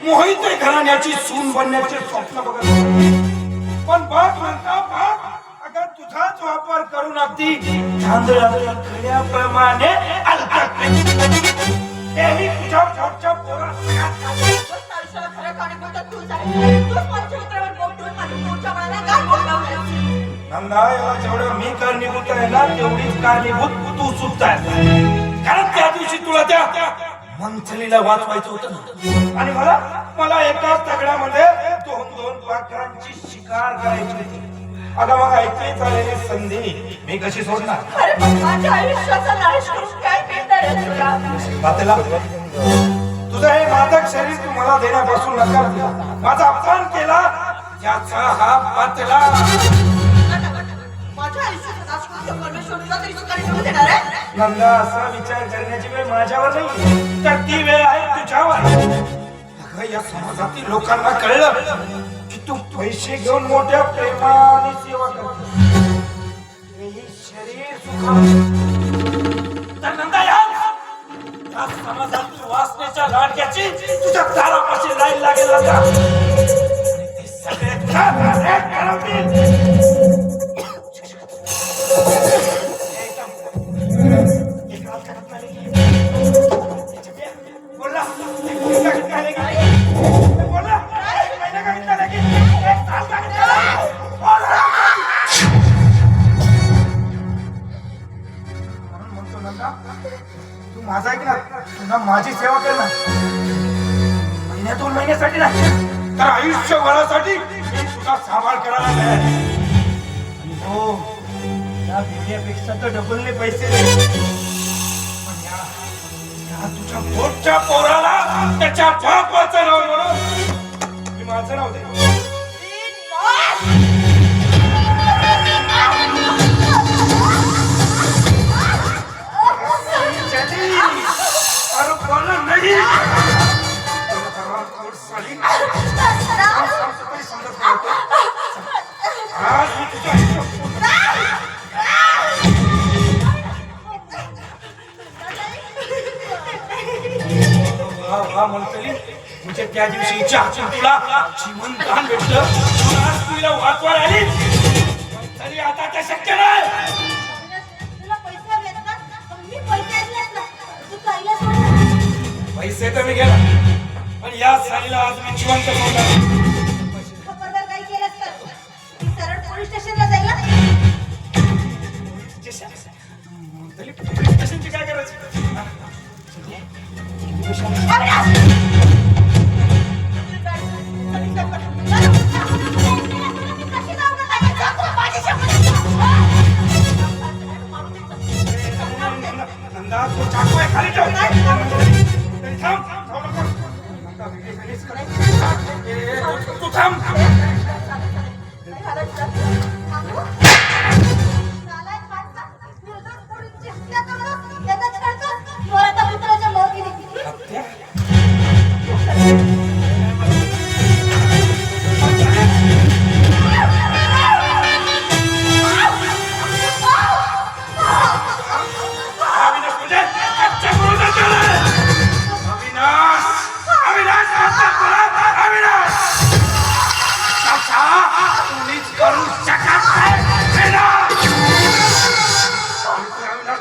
मोहित घराण्याची सून बनण्याचे स्वप्न बघत पण बघ म्हणता बघ अगं तुझाच वापर करून अगदी तांदळाच्या खड्याप्रमाणे तेही तुझ्या पोटच्या पोरात नंदा याला जेवढं मी कारणीभूत आहे ना तेवढीच कारणीभूत तू सुद्धा आहे. कारण त्या दिवशी तुला त्या मंथलीला वाचवायचं होतं आणि मला एकाच दगडामध्ये दोन पाखरांची शिकार करायची होती. अगं मग ऐकली झालेली संधी मी कशी सोडणार? अरे पण माझ्या आयुष्याचा नाश करून काय मिळणार आहे तुला? तुझं हे मादक शरीर तू मला देण्यापासून नकार दिला, माझा अपमान केला, याचा हा पातला. माझ्या आयुष्याचा नाश करून परमेश्वर तुला तरी सुखाने देणार आहे? नंदा असा विचार करण्याची वेळ माझ्यावर नाही तर ती वेळ आहे तुझ्यावर. अगं या समाजातील लोकांना कळलं की तू पैसे घेऊन मोठ्या प्रेमाने सेवा करतो, शरीर तर नंदा या समाजातील वासनेच्या लाडक्याची तुझ्या दारापाशी लाईन लागेल नंदा. ते सगळे तू माझा ऐक ना, तुला माझी सेवा कर ना. महिन्या 2 महिन्यासाठी नाही तर आयुष्यभरासाठी मी तुझा सांभाळ करायला तयार आहे. आणि हो या विम्यापेक्षा तर डबलने पैसे दे. पण या तुझ्या पोटच्या पोराला त्याच्या बापाचं नाव म्हणून मी माझं नाव दे. नहीं मुझे त्या दिवशी इच्छा असून तुला जीवन दान भेटलं, आज तुला वाचवायला आली. तरी आता ते शक्य नाही. पैसे तर मी गेला पण या सालीला आज मी जिवंत सोडला. खबरदार काही केलंस तर सरळ पोलीस स्टेशनला जाईल ना. पोलीस स्टेशनची काय करायची? नंदा तू चाकू आहे खाली ठेव. तू थांब.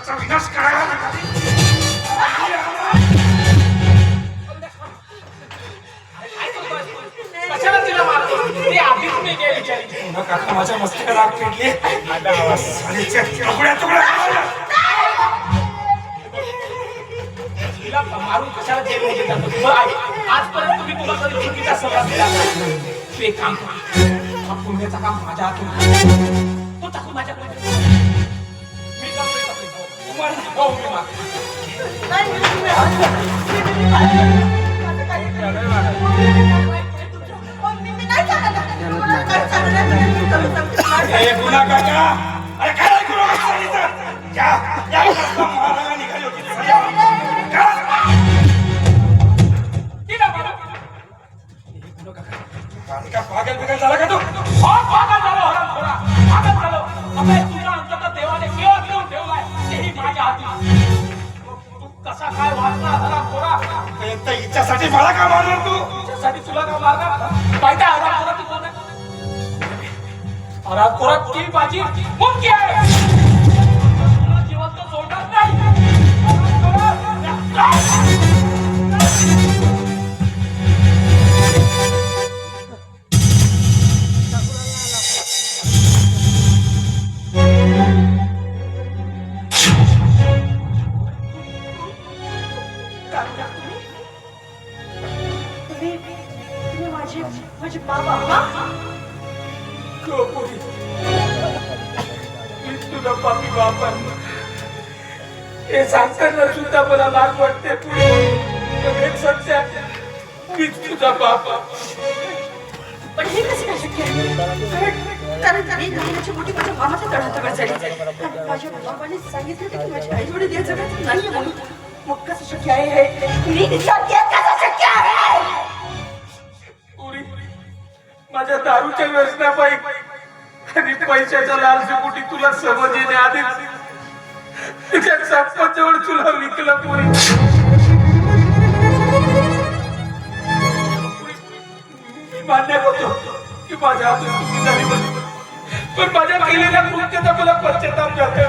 वंशाचा विनाश करायला कशाला तिला मारतो ती आधीच मी काय विचारली काका माझ्या मस्तकाला आग पेटली सालीच्या तुकड्या तुकड्या तिला मारून कशाला जेलमध्ये जातो आजपर्यंत तुम्ही तुला कधी चुकीचा सल्ला दिला नाही. तू एक काम कर हा पुण्याचा काम माझ्या हातून तो टाकू माझ्याकडे मी करतोय हो मी मारतो हे गुन्हा काका अरे काय ऐकू नका सांगितलं या महाराजा निघाली होती का पागल बिगल झाला का तू पागल झालो हरामखोरा पागल झालो अबे तुझ्या अंतत देवाने केव्हा घेऊन ठेवलाय तेही माझ्या हाती तू कसा काय वाचला हरामखोरा तर हिच्यासाठी मला का मारणार तू त्यासाठी तुला का मारणार माहिती आहे हरामखोरा तू कोण आहे हरामखोरा ती माझी मुख्य आहे तुला जिवंत सोडणार नाही माझे बाबा मी तुला पापी बाप आहे हे सांगताना सुद्धा मला लाज वाटते पुढे एक सत्य मीच तुझा बाप पण हे कसे काय शक्य आहे कारण मी लग्नाची मोठी माझ्या मामाच्या तळहातावर झाली माझ्या बाबाने सांगितलं की माझ्या आई वडील या जगात नाही म्हणून मग कसं शक्य आहे हे मी विचारते कसं शक्य आहे पुरी माझ्या दारूच्या व्यसनापायी आणि पैशाच्या लालसेपोटी तुला समज येण्याआधीच तिच्या सरपंचावर तुला विकलं पुरी मी मान्य करतो की माझ्या हातून चुकी झाली पण माझ्या केलेल्या कृत्याचा मला पश्चाताप जातोय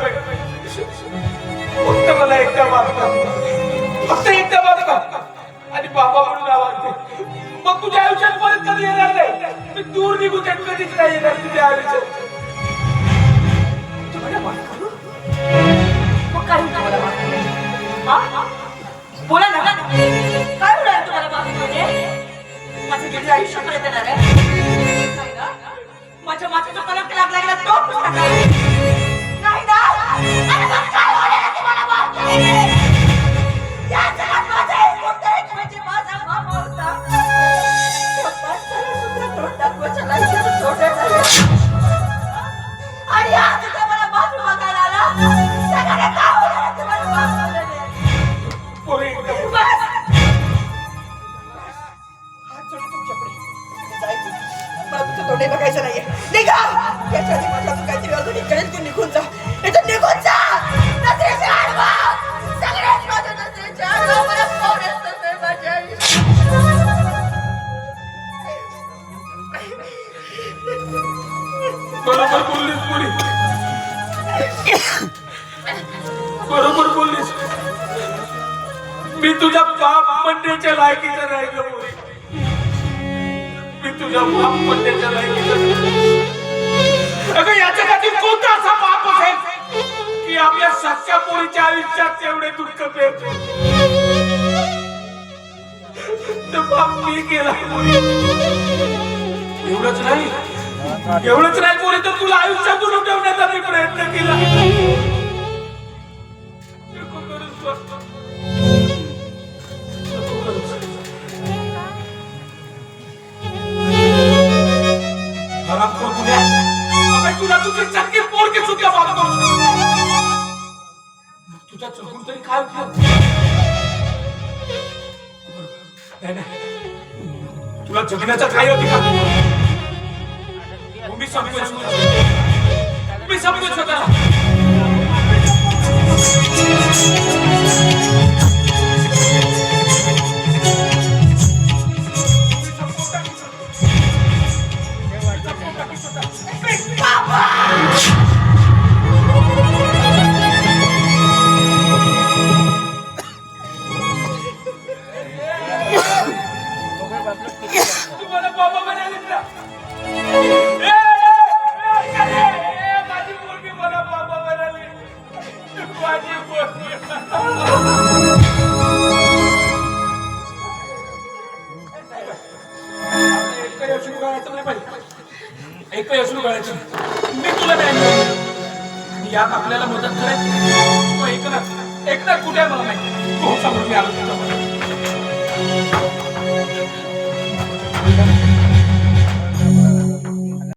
फक्त मला एकदा मारता फक्त एकदा मारता आणि बाबा म्हणून आवाज मग तुझ्या आयुष्यात परत कधी येणार नाही मी दूर निघू त्यात कधीच नाही येणार तुझ्या आयुष्यात तुम्हाला माफ करू मग काय होईल तुम्हाला माफ करू बोला ना काय होणार तुम्हाला माफ करू माझं गेलं आयुष्य परत येणार आहे नाही ना माझ्या माथ्याचा कलंक लागला गेला तो पुस्तक आहे नाही ना अरे मग काय होणार तुम्हाला माफ करू या जगात माझा एक मुद्दा आहे म्हणजे माझा मामा होता आणि आज ते मला माफी मागायला आला सगळ्यांना काय होणार तुम्हाला माफ केलेले बस हात जोडू तुमच्याकडे जायचं मला तुमचं तोंडे बघायचं नाहीये निघा याच्या आधी माझ्या हातून काहीतरी अजून कळेल तू निघून जा इथं निघून जा नजरेच्या आडवा सगळ्यात माझ्या नजरेच्या आडवा मला कोण असतं ते माझ्या बरोबर बोललीस पुरी बरोबर बोललीस मी तुझ्या बाप म्हणण्याच्या लायकीचं नाही ग पुरी मी तुझ्या बाप म्हणण्याच्या लायकीचं अगं याच्या खाली कोणता असा बाप असेल की आपल्या सख्या पोरीच्या आयुष्यात तेवढे दुःख पेरते तर बाप मी केला एवढंच नाही पोरी तर तुला आयुष्यातून उठवण्याचा मी प्रयत्न केला तुला तुझी चक्की पोरकी सुद्धा माफ करू तुझ्या चुकून तरी काय उपयोग नाही तुला जगण्याचा काय अधिकार मी समजून स्वतःला पेस उगाळायची मी तुला नाही मिळेल. आणि यात आपल्याला मदत करायची तो एकनाथ कुठे आहे मला माहिती. तो सांगून मी आलो तुझ्यामध्ये.